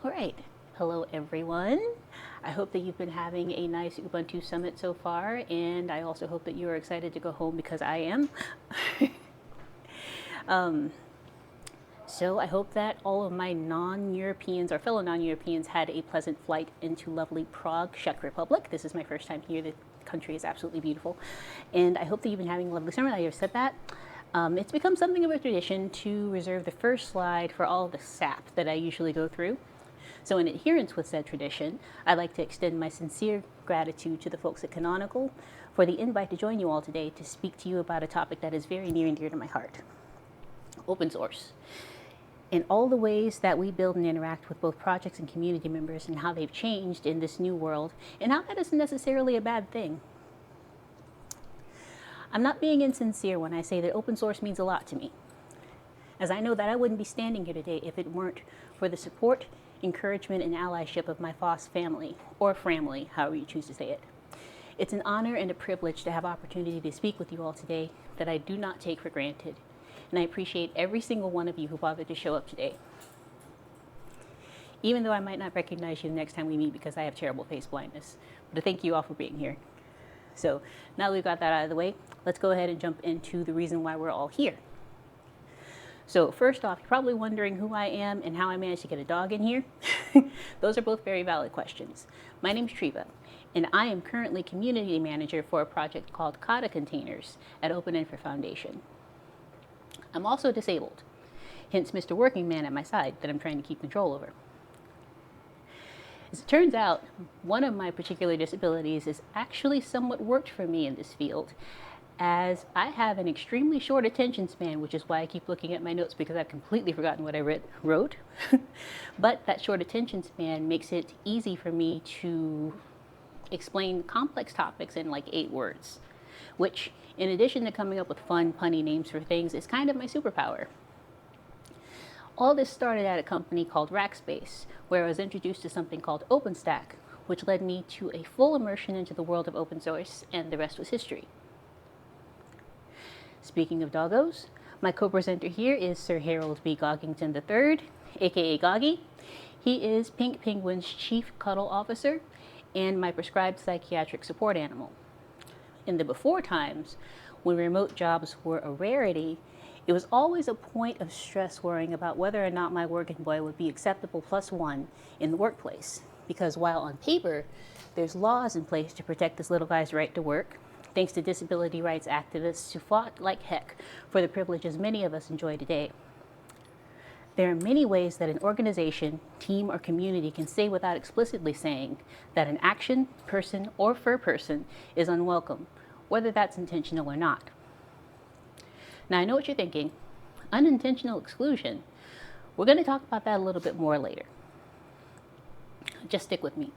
All right. Hello, everyone. I hope that you've been having a nice Ubuntu summit so far, and I also hope that you are excited to go home because I am. So I hope that all of my non-Europeans or fellow non-Europeans had a pleasant flight into lovely Prague, Czech Republic. This is my first time here. The country is absolutely beautiful. And I hope that you've been having a lovely summer. I have said that. It's become something of a tradition to reserve the first slide for all the sap that I usually go through. So in adherence with said tradition, I'd like to extend my sincere gratitude to the folks at Canonical for the invite to join you all today to speak to you about a topic that is very near and dear to my heart: open source. In all the ways that we build and interact with both projects and community members, and how they've changed in this new world, and how that isn't necessarily a bad thing. I'm not being insincere when I say that open source means a lot to me, as I know that I wouldn't be standing here today if it weren't for the support, encouragement, and allyship of my FOSS family, or family, however you choose to say it. It's an honor and a privilege to have opportunity to speak with you all today that I do not take for granted, and I appreciate every single one of you who bothered to show up today. Even though I might not recognize you the next time we meet because I have terrible face blindness, but I thank you all for being here. So now that we've got that out of the way, let's go ahead and jump into the reason why we're all here. So first off, you're probably wondering who I am and how I managed to get a dog in here. Those are both very valid questions. My name's Treva, and I am currently community manager for a project called Kata Containers at OpenInfra Foundation. I'm also disabled, hence Mr. Working Man at my side that I'm trying to keep control over. As it turns out, one of my particular disabilities has actually somewhat worked for me in this field, as I have an extremely short attention span, which is why I keep looking at my notes because I've completely forgotten what I wrote. But that short attention span makes it easy for me to explain complex topics in like 8 words, which, in addition to coming up with fun, punny names for things, is kind of my superpower. All this started at a company called Rackspace, where I was introduced to something called OpenStack, which led me to a full immersion into the world of open source, and the rest was history. Speaking of doggos, my co-presenter here is Sir Harold B. Goggington III, aka Goggy. He is Pink Penguin's chief cuddle officer and my prescribed psychiatric support animal. In the before times, when remote jobs were a rarity, it was always a point of stress worrying about whether or not my working boy would be acceptable +1 in the workplace. Because while on paper, there's laws in place to protect this little guy's right to work, thanks to disability rights activists who fought like heck for the privileges many of us enjoy today. There are many ways that an organization, team, or community can say without explicitly saying that an action, person, or fur person is unwelcome, whether that's intentional or not. Now I know what you're thinking: unintentional exclusion. We're going to talk about that a little bit more later. Just stick with me.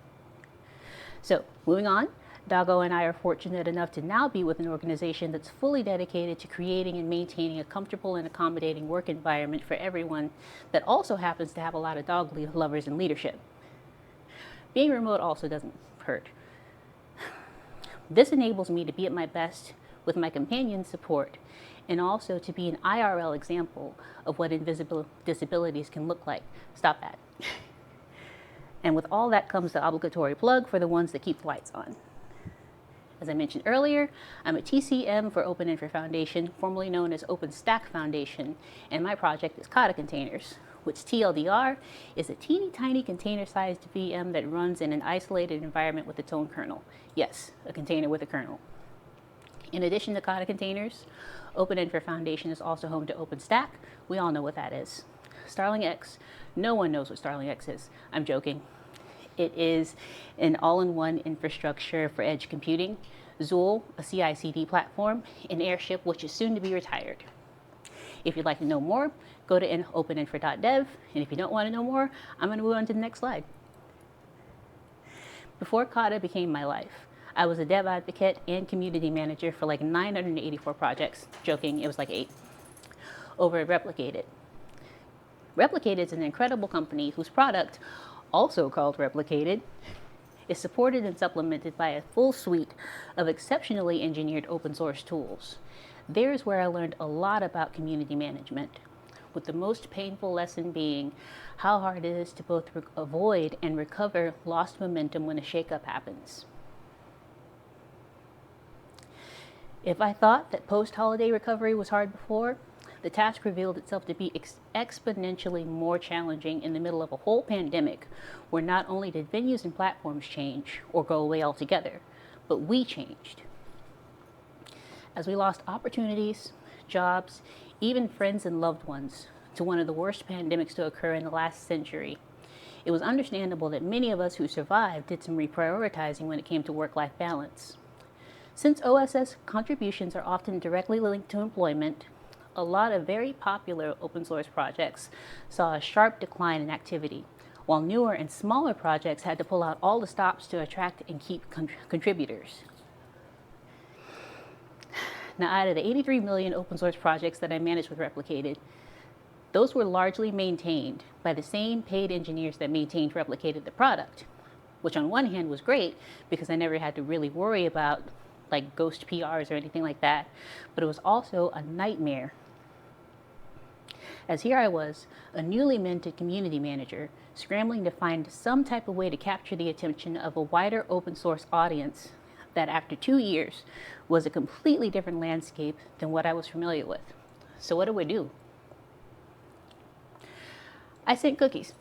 So, moving on, Doggo and I are fortunate enough to now be with an organization that's fully dedicated to creating and maintaining a comfortable and accommodating work environment for everyone that also happens to have a lot of dog lovers in leadership. Being remote also doesn't hurt. This enables me to be at my best with my companion's support, and also to be an IRL example of what invisible disabilities can look like. Stop that. And with all that comes the obligatory plug for the ones that keep the lights on. As I mentioned earlier, I'm a TCM for OpenInfra Foundation, formerly known as OpenStack Foundation, and my project is Kata Containers, which TLDR is a teeny tiny container-sized VM that runs in an isolated environment with its own kernel. Yes, a container with a kernel. In addition to Kata Containers, OpenInfra Foundation is also home to OpenStack. We all know what that is. Starling X, no one knows what Starling X is. I'm joking. It is an all-in-one infrastructure for edge computing, Zool, a CI/CD platform, and Airship, which is soon to be retired. If you'd like to know more, go to openinfra.dev, and if you don't want to know more, I'm going to move on to the next slide. Before Kata became my life, I was a dev advocate and community manager for like 984 projects. Joking, it was like 8. Over at Replicated. Replicated is an incredible company whose product, also called Replicated, is supported and supplemented by a full suite of exceptionally engineered open source tools. There's where I learned a lot about community management. with the most painful lesson being how hard it is to both avoid and recover lost momentum when a shakeup happens. If I thought that post-holiday recovery was hard before, the task revealed itself to be exponentially more challenging in the middle of a whole pandemic, where not only did venues and platforms change or go away altogether, but we changed. As we lost opportunities, jobs, even friends and loved ones to one of the worst pandemics to occur in the last century, it was understandable that many of us who survived did some reprioritizing when it came to work-life balance. Since OSS contributions are often directly linked to employment, a lot of very popular open source projects saw a sharp decline in activity, while newer and smaller projects had to pull out all the stops to attract and keep contributors. Now, out of the 83 million open source projects that I managed with Replicated, those were largely maintained by the same paid engineers that maintained Replicated the product, which on one hand was great because I never had to really worry about like ghost PRs or anything like that, but it was also a nightmare. As here I was, a newly minted community manager, scrambling to find some type of way to capture the attention of a wider open source audience that after 2 years was a completely different landscape than what I was familiar with. So what do? I sent cookies.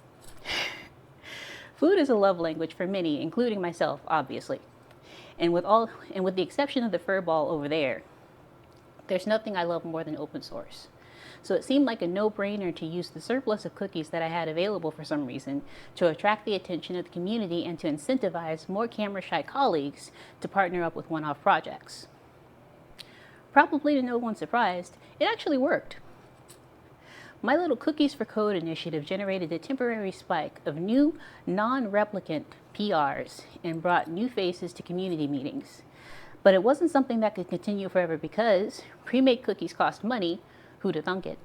Food is a love language for many, including myself, obviously. And with the exception of the furball over there, there's nothing I love more than open source. So it seemed like a no-brainer to use the surplus of cookies that I had available for some reason to attract the attention of the community and to incentivize more camera-shy colleagues to partner up with one-off projects. Probably to no one's surprise, it actually worked. My little Cookies for Code initiative generated a temporary spike of new non-replicant PRs and brought new faces to community meetings. But it wasn't something that could continue forever because pre-made cookies cost money. Who'd have thunk it?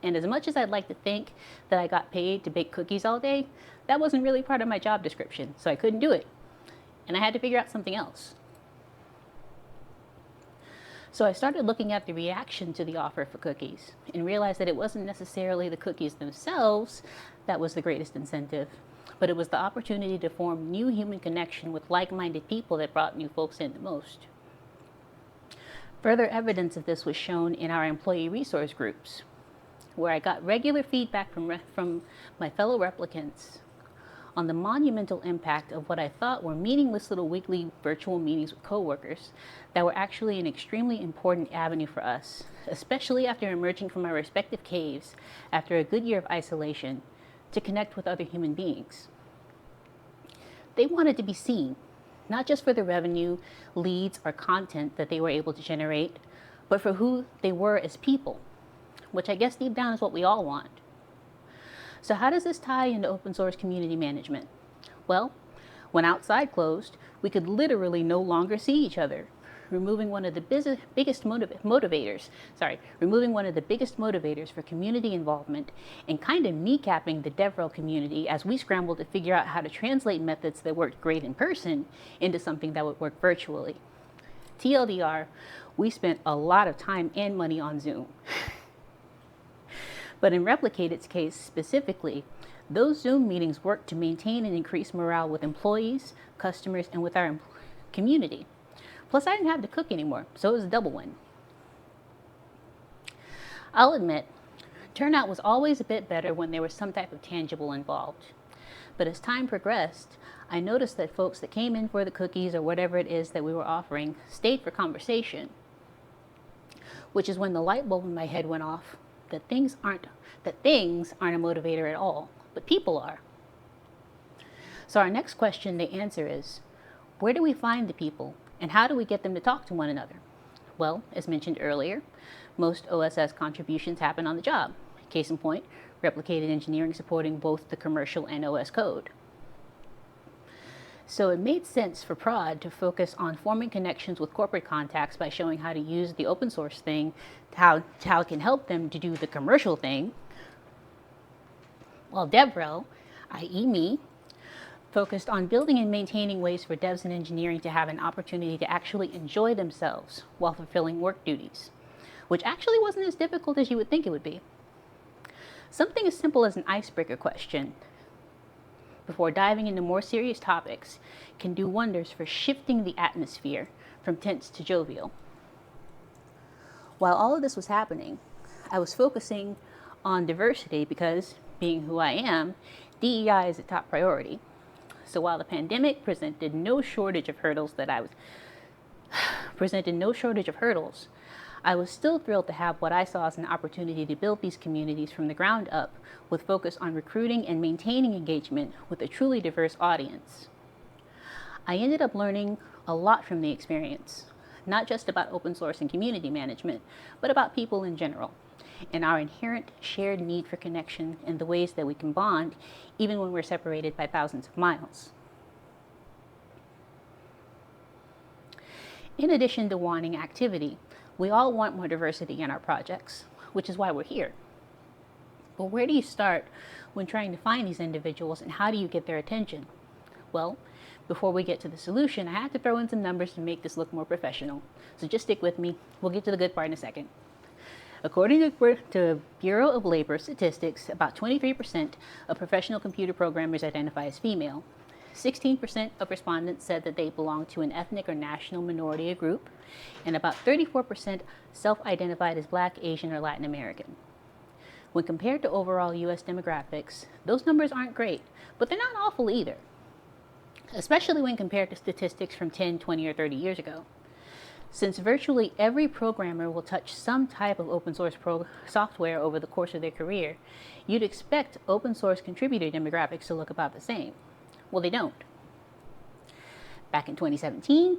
And as much as I'd like to think that I got paid to bake cookies all day, that wasn't really part of my job description, so I couldn't do it. And I had to figure out something else. So I started looking at the reaction to the offer for cookies and realized that it wasn't necessarily the cookies themselves that was the greatest incentive, but it was the opportunity to form new human connection with like-minded people that brought new folks in the most. Further evidence of this was shown in our employee resource groups, where I got regular feedback from my fellow replicants on the monumental impact of what I thought were meaningless little weekly virtual meetings with coworkers that were actually an extremely important avenue for us, especially after emerging from our respective caves after a good year of isolation, to connect with other human beings. They wanted to be seen, not just for the revenue, leads, or content that they were able to generate, but for who they were as people, which I guess deep down is what we all want. So how does this tie into open source community management? Well, when outside closed, we could literally no longer see each other, removing one of the biggest motivators for community involvement and kind of kneecapping the DevRel community as we scrambled to figure out how to translate methods that worked great in person into something that would work virtually. TLDR, we spent a lot of time and money on Zoom. But in Replicated's case specifically, those Zoom meetings worked to maintain and increase morale with employees, customers, and with our community. Plus, I didn't have to cook anymore, so it was a double win. I'll admit, turnout was always a bit better when there was some type of tangible involved. But as time progressed, I noticed that folks that came in for the cookies or whatever it is that we were offering stayed for conversation, which is when the light bulb in my head went off that things aren't a motivator at all, but people are. So our next question to answer is, where do we find the people and how do we get them to talk to one another? Well, as mentioned earlier, most OSS contributions happen on the job. Case in point, Replicated engineering supporting both the commercial and OS code. So it made sense for Prod to focus on forming connections with corporate contacts by showing how to use the open source thing, how it can help them to do the commercial thing, while DevRel, i.e. me, focused on building and maintaining ways for devs and engineering to have an opportunity to actually enjoy themselves while fulfilling work duties, which actually wasn't as difficult as you would think it would be. Something as simple as an icebreaker question before diving into more serious topics can do wonders for shifting the atmosphere from tense to jovial. While all of this was happening, I was focusing on diversity because, being who I am, DEI is a top priority. So while the pandemic presented no shortage of hurdles, I was still thrilled to have what I saw as an opportunity to build these communities from the ground up with focus on recruiting and maintaining engagement with a truly diverse audience. I ended up learning a lot from the experience, not just about open source and community management, but about people in general, and our inherent shared need for connection and the ways that we can bond even when we're separated by thousands of miles. In addition to wanting activity, we all want more diversity in our projects, which is why we're here. But where do you start when trying to find these individuals, and how do you get their attention? Well, before we get to the solution, I had to throw in some numbers to make this look more professional. So just stick with me. We'll get to the good part in a second. According to Bureau of Labor Statistics, about 23% of professional computer programmers identify as female. 16% of respondents said that they belong to an ethnic or national minority group, and about 34% self-identified as Black, Asian, or Latin American. When compared to overall U.S. demographics, those numbers aren't great, but they're not awful either, especially when compared to statistics from 10, 20, or 30 years ago. Since virtually every programmer will touch some type of open source software over the course of their career, you'd expect open source contributor demographics to look about the same. Well, they don't. Back in 2017,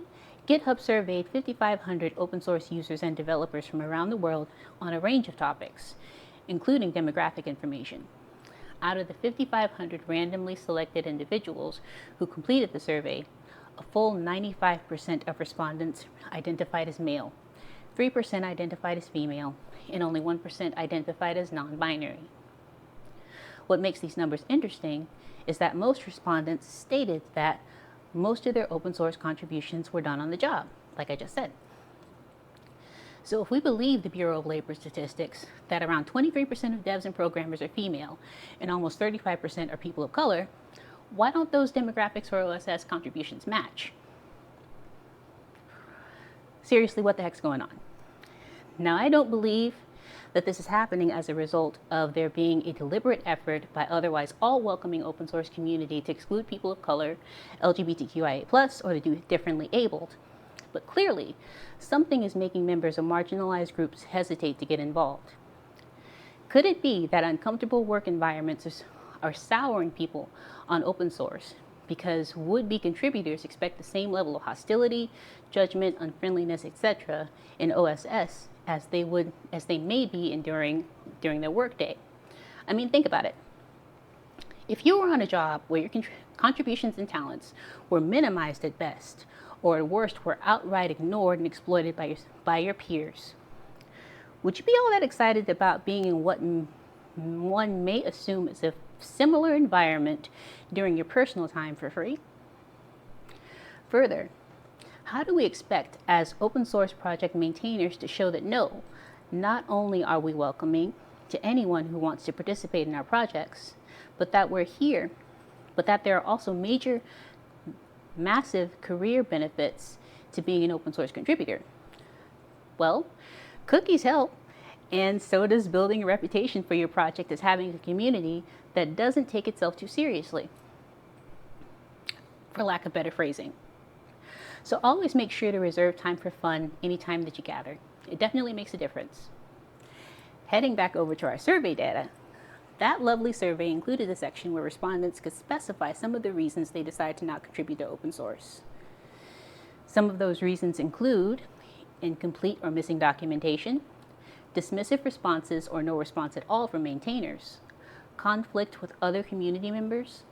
GitHub surveyed 5,500 open source users and developers from around the world on a range of topics, including demographic information. Out of the 5,500 randomly selected individuals who completed the survey, a full 95% of respondents identified as male, 3% identified as female, and only 1% identified as non-binary. What makes these numbers interesting is that most respondents stated that most of their open source contributions were done on the job, like I just said. So if we believe the Bureau of Labor Statistics that around 23% of devs and programmers are female and almost 35% are people of color, why don't those demographics for OSS contributions match? Seriously, what the heck's going on? Now, I don't believe that this is happening as a result of there being a deliberate effort by otherwise all-welcoming open source community to exclude people of color, LGBTQIA+, or the differently abled. But clearly, something is making members of marginalized groups hesitate to get involved. Could it be that uncomfortable work environments are souring people on open source because would-be contributors expect the same level of hostility, judgment, unfriendliness, etc. in OSS as they may be enduring during their workday? I mean, think about it. If you were on a job where your contributions and talents were minimized at best, or at worst were outright ignored and exploited by your peers, would you be all that excited about being in what one may assume is a similar environment during your personal time for free? Further, how do we expect as open source project maintainers to show that no, not only are we welcoming to anyone who wants to participate in our projects, but that we're here, but that there are also massive career benefits to being an open source contributor? Well, cookies help, and so does building a reputation for your project as having a community that doesn't take itself too seriously, for lack of better phrasing. So always make sure to reserve time for fun anytime that you gather. It definitely makes a difference. Heading back over to our survey data, that lovely survey included a section where respondents could specify some of the reasons they decide to not contribute to open source. Some of those reasons include incomplete or missing documentation, dismissive responses or no response at all from maintainers, conflict with other community members,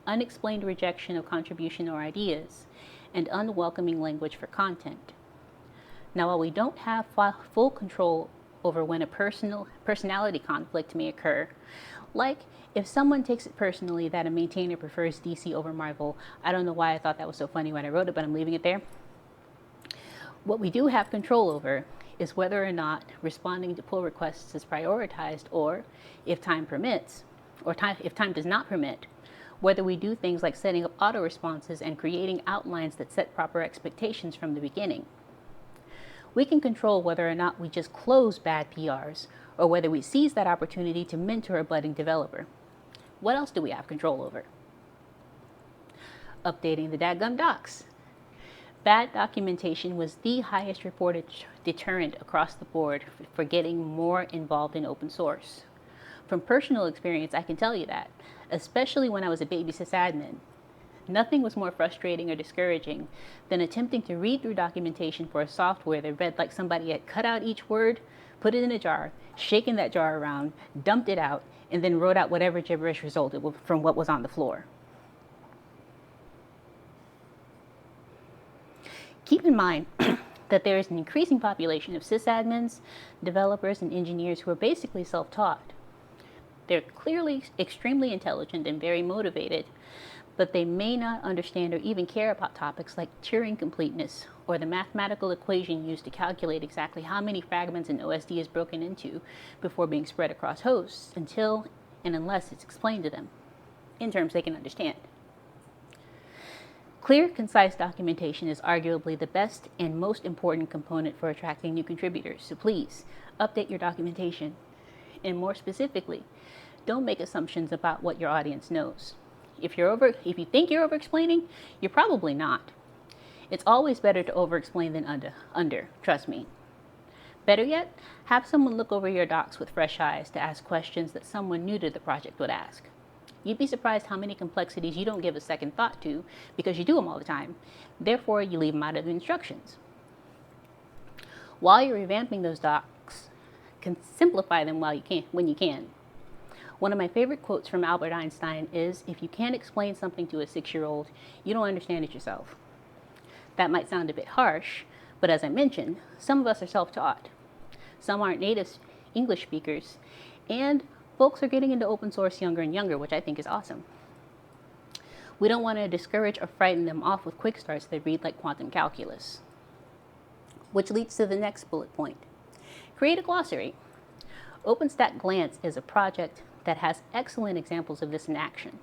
unexplained rejection of contribution or ideas, and unwelcoming language for content. Now, while we don't have full control over when a personality conflict may occur, like if someone takes it personally that a maintainer prefers DC over Marvel, I don't know why I thought that was so funny when I wrote it, but I'm leaving it there. What we do have control over is whether or not responding to pull requests is prioritized, or if time permits, or if time does not permit, whether we do things like setting up auto responses and creating outlines that set proper expectations from the beginning. We can control whether or not we just close bad PRs, or whether we seize that opportunity to mentor a budding developer. What else do we have control over? Updating the dadgum docs. Bad documentation was the highest reported deterrent across the board for getting more involved in open source. From personal experience, I can tell you that, especially when I was a baby sysadmin. Nothing was more frustrating or discouraging than attempting to read through documentation for a software that read like somebody had cut out each word, put it in a jar, shaken that jar around, dumped it out, and then wrote out whatever gibberish resulted from what was on the floor. Keep in mind that there is an increasing population of sysadmins, developers, and engineers who are basically self-taught. They're clearly extremely intelligent and very motivated, but they may not understand or even care about topics like Turing completeness or the mathematical equation used to calculate exactly how many fragments an OSD is broken into before being spread across hosts until and unless it's explained to them in terms they can understand. Clear, concise documentation is arguably the best and most important component for attracting new contributors, so please update your documentation. And more specifically, don't make assumptions about what your audience knows. If you think you're over-explaining, you're probably not. It's always better to over-explain than under, trust me. Better yet, have someone look over your docs with fresh eyes to ask questions that someone new to the project would ask. You'd be surprised how many complexities you don't give a second thought to because you do them all the time. Therefore, you leave them out of the instructions. While you're revamping those docs, simplify them when you can. One of my favorite quotes from Albert Einstein is, "If you can't explain something to a 6-year-old, you don't understand it yourself." That might sound a bit harsh, but as I mentioned, some of us are self-taught. Some aren't native English speakers, and folks are getting into open source younger and younger, which I think is awesome. We don't want to discourage or frighten them off with quick starts that read like quantum calculus. Which leads to the next bullet point. Create a glossary. OpenStack Glance is a project that has excellent examples of this in action.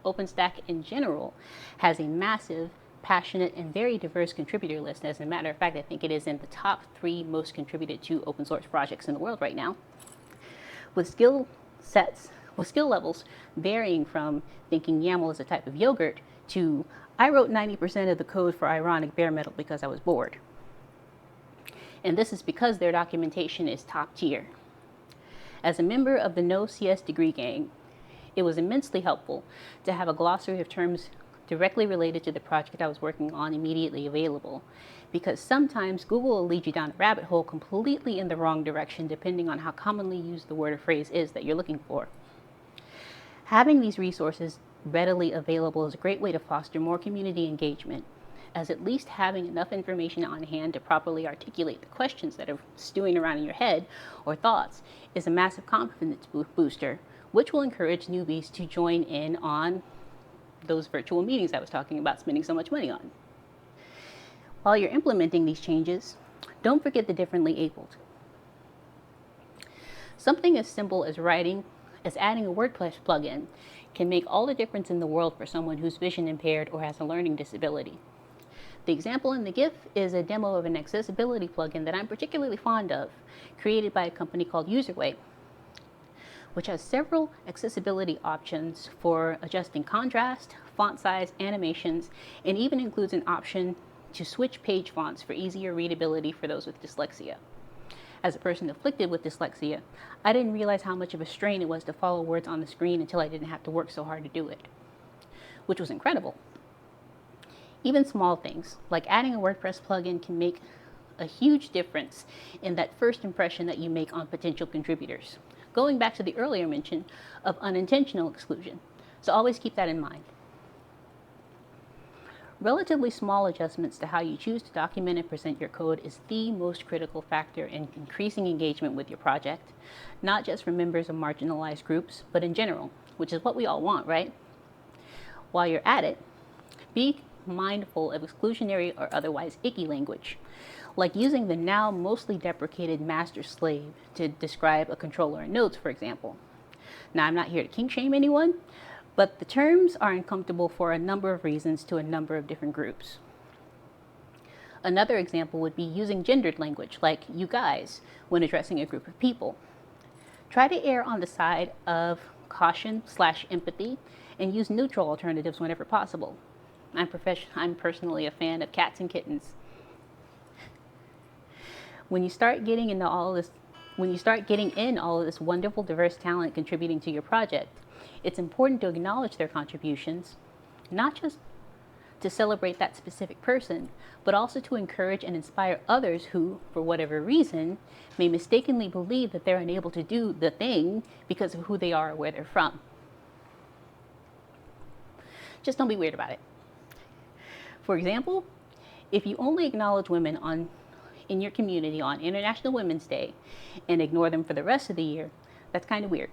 OpenStack in general has a massive, passionate, and very diverse contributor list. As a matter of fact, I think it is in the top 3 most contributed to open source projects in the world right now, with skill levels varying from thinking YAML is a type of yogurt to I wrote 90% of the code for Ironic bare metal because I was bored. And this is because their documentation is top tier. As a member of the No CS degree gang, it was immensely helpful to have a glossary of terms directly related to the project I was working on immediately available, because sometimes Google will lead you down a rabbit hole completely in the wrong direction depending on how commonly used the word or phrase is that you're looking for. Having these resources readily available is a great way to foster more community engagement, as at least having enough information on hand to properly articulate the questions that are stewing around in your head or thoughts is a massive confidence booster, which will encourage newbies to join in on those virtual meetings I was talking about spending so much money on. While you're implementing these changes, don't forget the differently abled. Something as simple as adding a WordPress plugin can make all the difference in the world for someone who's vision impaired or has a learning disability. The example in the GIF is a demo of an accessibility plugin that I'm particularly fond of, created by a company called Userway, which has several accessibility options for adjusting contrast, font size, animations, and even includes an option to switch page fonts for easier readability for those with dyslexia. As a person afflicted with dyslexia, I didn't realize how much of a strain it was to follow words on the screen until I didn't have to work so hard to do it, which was incredible. Even small things, like adding a WordPress plugin, can make a huge difference in that first impression that you make on potential contributors. Going back to the earlier mention of unintentional exclusion, so always keep that in mind. Relatively small adjustments to how you choose to document and present your code is the most critical factor in increasing engagement with your project, not just for members of marginalized groups, but in general, which is what we all want, right? While you're at it, be mindful of exclusionary or otherwise icky language. like using the now mostly deprecated master-slave to describe a controller in nodes, for example. Now, I'm not here to kink shame anyone, but the terms are uncomfortable for a number of reasons to a number of different groups. Another example would be using gendered language, like you guys, when addressing a group of people. Try to err on the side of caution/empathy and use neutral alternatives whenever possible. I'm personally a fan of cats and kittens. When you start getting in all of this wonderful diverse talent contributing to your project, it's important to acknowledge their contributions, not just to celebrate that specific person, but also to encourage and inspire others who, for whatever reason, may mistakenly believe that they're unable to do the thing because of who they are or where they're from. Just don't be weird about it. For example, if you only acknowledge women in your community on International Women's Day and ignore them for the rest of the year, that's kind of weird.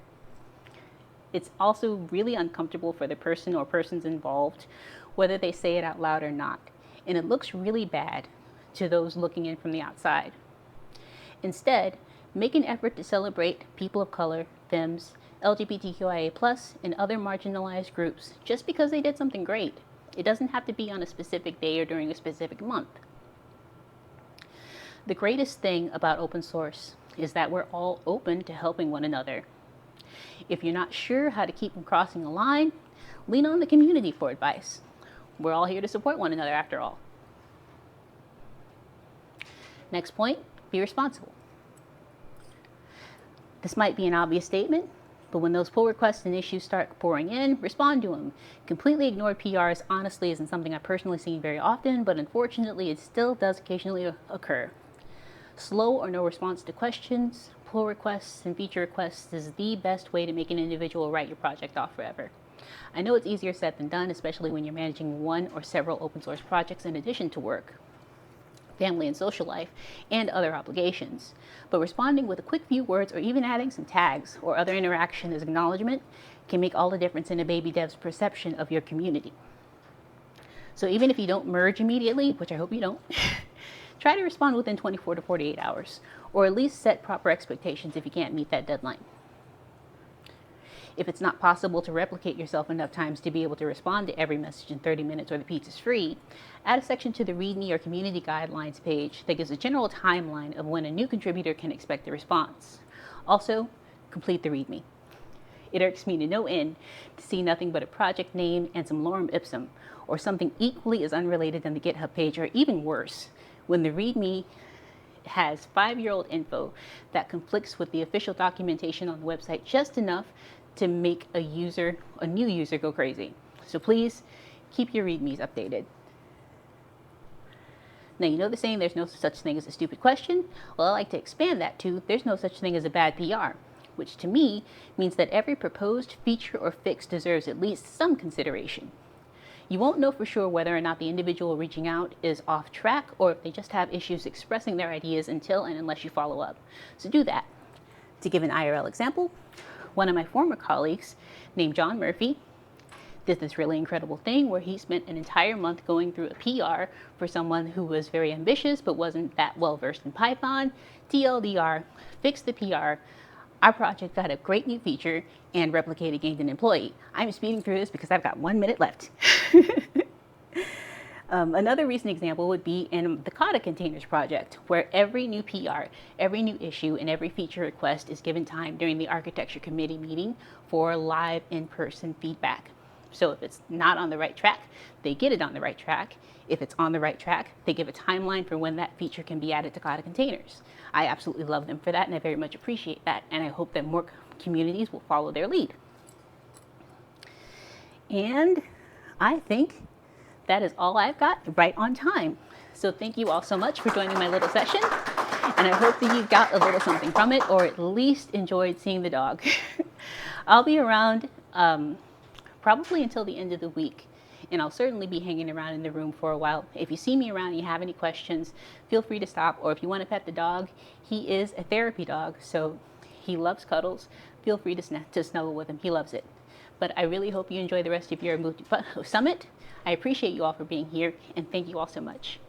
It's also really uncomfortable for the person or persons involved, whether they say it out loud or not, and it looks really bad to those looking in from the outside. Instead, make an effort to celebrate people of color, femmes, LGBTQIA+, and other marginalized groups just because they did something great. It doesn't have to be on a specific day or during a specific month. The greatest thing about open source is that we're all open to helping one another. If you're not sure how to keep from crossing a line, lean on the community for advice. We're all here to support one another after all. Next point, be responsible. This might be an obvious statement, but when those pull requests and issues start pouring in, respond to them. Completely ignore PRs honestly isn't something I've personally seen very often, but unfortunately it still does occasionally occur. Slow or no response to questions, pull requests, and feature requests is the best way to make an individual write your project off forever. I know it's easier said than done, especially when you're managing one or several open source projects in addition to work, family and social life, and other obligations. But responding with a quick few words or even adding some tags or other interaction as acknowledgement can make all the difference in a baby dev's perception of your community. So even if you don't merge immediately, which I hope you don't, try to respond within 24 to 48 hours, or at least set proper expectations if you can't meet that deadline. If it's not possible to replicate yourself enough times to be able to respond to every message in 30 minutes or the pizza's free, add a section to the README or community guidelines page that gives a general timeline of when a new contributor can expect a response. Also, complete the README. It irks me to no end to see nothing but a project name and some lorem ipsum, or something equally as unrelated than the GitHub page, or even worse, when the README has 5-year-old info that conflicts with the official documentation on the website just enough to make a new user go crazy. So please keep your READMEs updated. Now, you know the saying, there's no such thing as a stupid question? Well, I like to expand that to, there's no such thing as a bad PR, which to me means that every proposed feature or fix deserves at least some consideration. You won't know for sure whether or not the individual reaching out is off track or if they just have issues expressing their ideas until and unless you follow up. So do that. To give an IRL example, one of my former colleagues named John Murphy did this really incredible thing where he spent an entire month going through a PR for someone who was very ambitious but wasn't that well versed in Python. TLDR, fixed the PR. Our project got a great new feature and Replicated gained an employee. I'm speeding through this because I've got 1 minute left. Another recent example would be in the Kata Containers project, where every new PR, every new issue, and every feature request is given time during the architecture committee meeting for live in-person feedback. So if it's not on the right track, they get it on the right track. If it's on the right track, they give a timeline for when that feature can be added to Kata Containers. I absolutely love them for that, and I very much appreciate that, and I hope that more communities will follow their lead. And I think that is all I've got right on time. So thank you all so much for joining my little session, and I hope that you got a little something from it, or at least enjoyed seeing the dog. I'll be around probably until the end of the week, and I'll certainly be hanging around in the room for a while. If you see me around and you have any questions, feel free to stop, or if you want to pet the dog, he is a therapy dog, so he loves cuddles. Feel free to snuggle with him. He loves it. But I really hope you enjoy the rest of your Ubuntu Summit. I appreciate you all for being here, and thank you all so much.